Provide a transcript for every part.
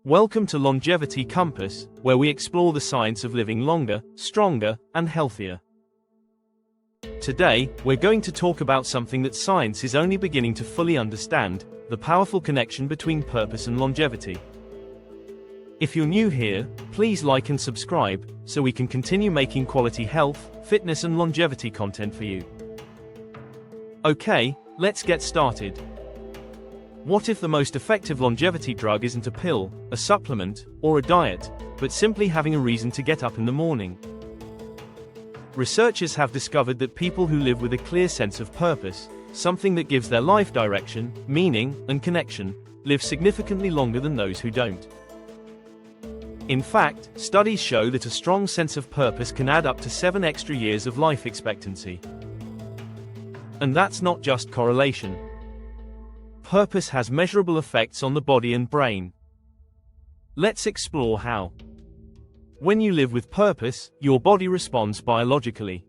Welcome to Longevity Compass, where we explore the science of living longer, stronger, and healthier. Today, we're going to talk about something that science is only beginning to fully understand: the powerful connection between purpose and longevity. If you're new here, please like and subscribe, so we can continue making quality health, fitness and longevity content for you. Okay, let's get started. What if the most effective longevity drug isn't a pill, a supplement, or a diet, but simply having a reason to get up in the morning? Researchers have discovered that people who live with a clear sense of purpose, something that gives their life direction, meaning, and connection, live significantly longer than those who don't. In fact, studies show that a strong sense of purpose can add up to 7 extra years of life expectancy. And that's not just correlation. Purpose has measurable effects on the body and brain. Let's explore how. When you live with purpose, your body responds biologically.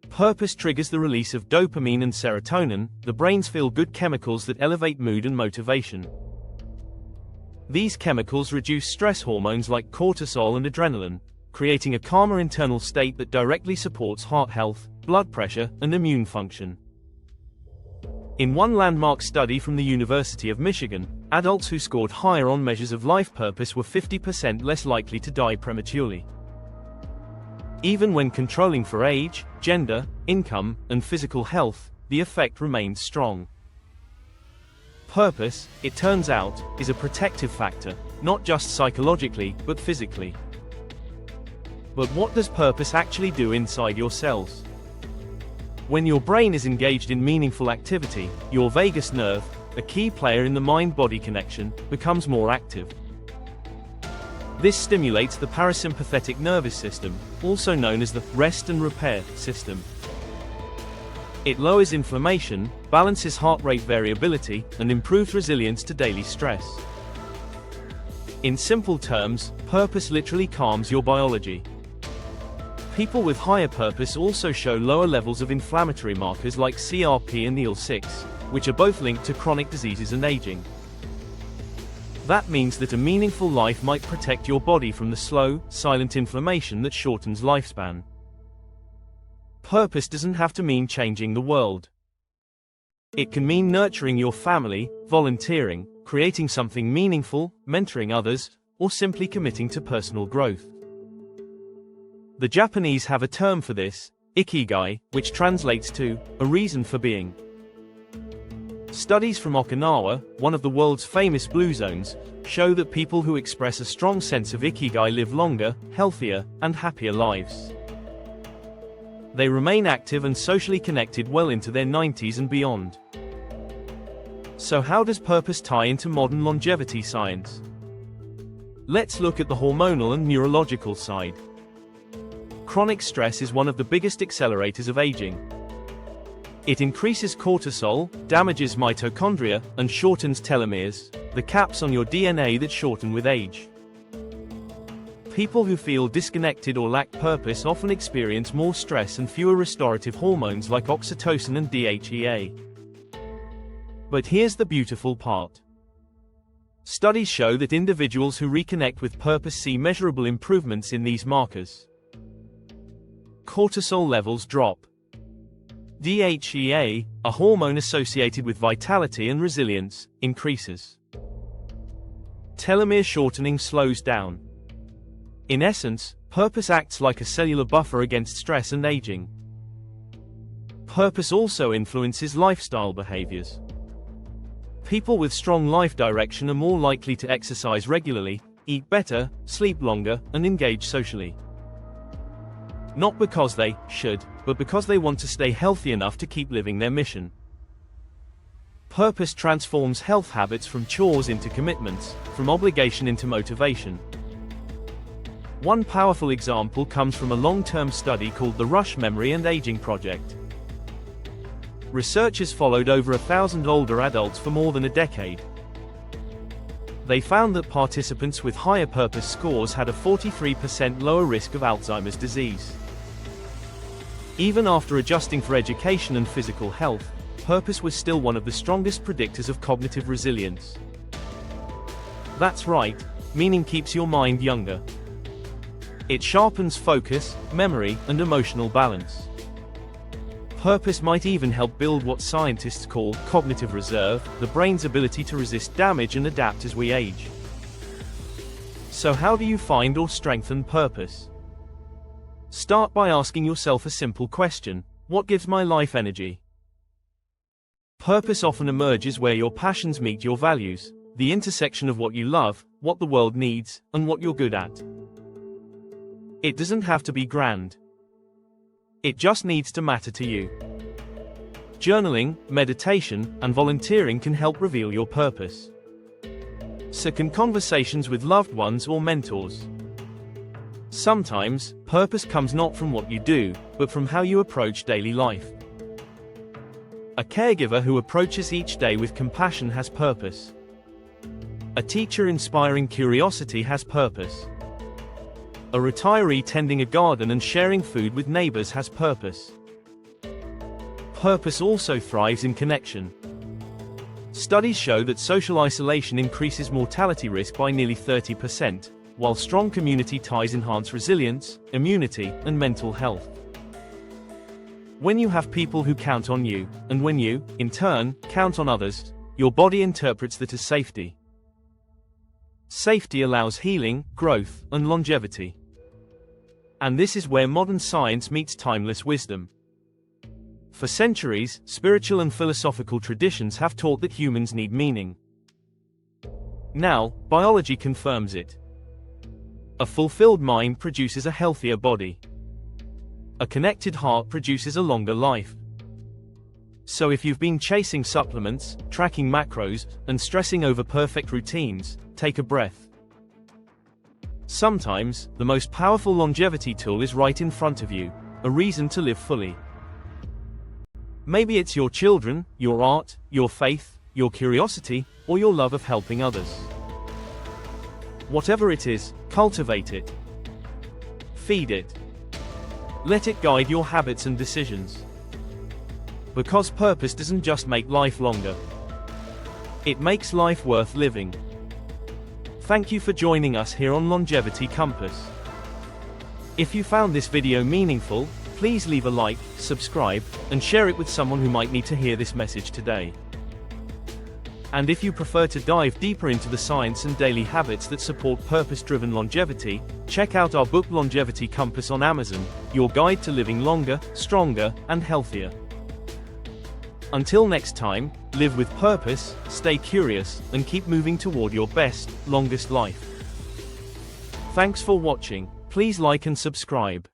Purpose triggers the release of dopamine and serotonin, the brain's feel-good chemicals that elevate mood and motivation. These chemicals reduce stress hormones like cortisol and adrenaline, creating a calmer internal state that directly supports heart health, blood pressure, and immune function. In one landmark study from the University of Michigan, adults who scored higher on measures of life purpose were 50% less likely to die prematurely. Even when controlling for age, gender, income, and physical health, the effect remains strong. Purpose, it turns out, is a protective factor, not just psychologically, but physically. But what does purpose actually do inside your cells? When your brain is engaged in meaningful activity, your vagus nerve, a key player in the mind-body connection, becomes more active. This stimulates the parasympathetic nervous system, also known as the rest and repair system. It lowers inflammation, balances heart rate variability, and improves resilience to daily stress. In simple terms, purpose literally calms your biology. People with higher purpose also show lower levels of inflammatory markers like CRP and IL-6, which are both linked to chronic diseases and aging. That means that a meaningful life might protect your body from the slow, silent inflammation that shortens lifespan. Purpose doesn't have to mean changing the world. It can mean nurturing your family, volunteering, creating something meaningful, mentoring others, or simply committing to personal growth. The Japanese have a term for this, ikigai, which translates to a reason for being. Studies from Okinawa, one of the world's famous blue zones, show that people who express a strong sense of ikigai live longer, healthier, and happier lives. They remain active and socially connected well into their 90s and beyond. So how does purpose tie into modern longevity science? Let's look at the hormonal and neurological side. Chronic stress is one of the biggest accelerators of aging. It increases cortisol, damages mitochondria, and shortens telomeres, the caps on your DNA that shorten with age. People who feel disconnected or lack purpose often experience more stress and fewer restorative hormones like oxytocin and DHEA. But here's the beautiful part. Studies show that individuals who reconnect with purpose see measurable improvements in these markers. Cortisol levels drop. DHEA, a hormone associated with vitality and resilience, increases. Telomere shortening slows down. In essence, purpose acts like a cellular buffer against stress and aging. Purpose also influences lifestyle behaviors. People with strong life direction are more likely to exercise regularly, eat better, sleep longer, and engage socially. Not because they should, but because they want to stay healthy enough to keep living their mission. Purpose transforms health habits from chores into commitments, from obligation into motivation. One powerful example comes from a long-term study called the Rush Memory and Aging Project. Researchers followed over 1,000 older adults for more than a decade. They found that participants with higher purpose scores had a 43% lower risk of Alzheimer's disease. Even after adjusting for education and physical health, purpose was still one of the strongest predictors of cognitive resilience. That's right, meaning keeps your mind younger. It sharpens focus, memory, and emotional balance. Purpose might even help build what scientists call cognitive reserve, the brain's ability to resist damage and adapt as we age. So how do you find or strengthen purpose? Start by asking yourself a simple question: what gives my life energy? Purpose often emerges where your passions meet your values, the intersection of what you love, what the world needs, and what you're good at. It doesn't have to be grand. It just needs to matter to you. Journaling, meditation, and volunteering can help reveal your purpose. So can conversations with loved ones or mentors. Sometimes, purpose comes not from what you do, but from how you approach daily life. A caregiver who approaches each day with compassion has purpose. A teacher inspiring curiosity has purpose. A retiree tending a garden and sharing food with neighbors has purpose. Purpose also thrives in connection. Studies show that social isolation increases mortality risk by nearly 30%, while strong community ties enhance resilience, immunity, and mental health. When you have people who count on you, and when you, in turn, count on others, your body interprets that as safety. Safety allows healing, growth, and longevity. And this is where modern science meets timeless wisdom. For centuries, spiritual and philosophical traditions have taught that humans need meaning. Now, biology confirms it. A fulfilled mind produces a healthier body. A connected heart produces a longer life. So if you've been chasing supplements, tracking macros, and stressing over perfect routines, take a breath. Sometimes, the most powerful longevity tool is right in front of you, a reason to live fully. Maybe it's your children, your art, your faith, your curiosity, or your love of helping others. Whatever it is, cultivate it. Feed it. Let it guide your habits and decisions. Because purpose doesn't just make life longer. It makes life worth living. Thank you for joining us here on Longevity Compass. If you found this video meaningful, please leave a like, subscribe, and share it with someone who might need to hear this message today. And if you prefer to dive deeper into the science and daily habits that support purpose-driven longevity, check out our book Longevity Compass on Amazon, your guide to living longer, stronger, and healthier. Until next time, live with purpose, stay curious, and keep moving toward your best, longest life. Thanks for watching. Please like and subscribe.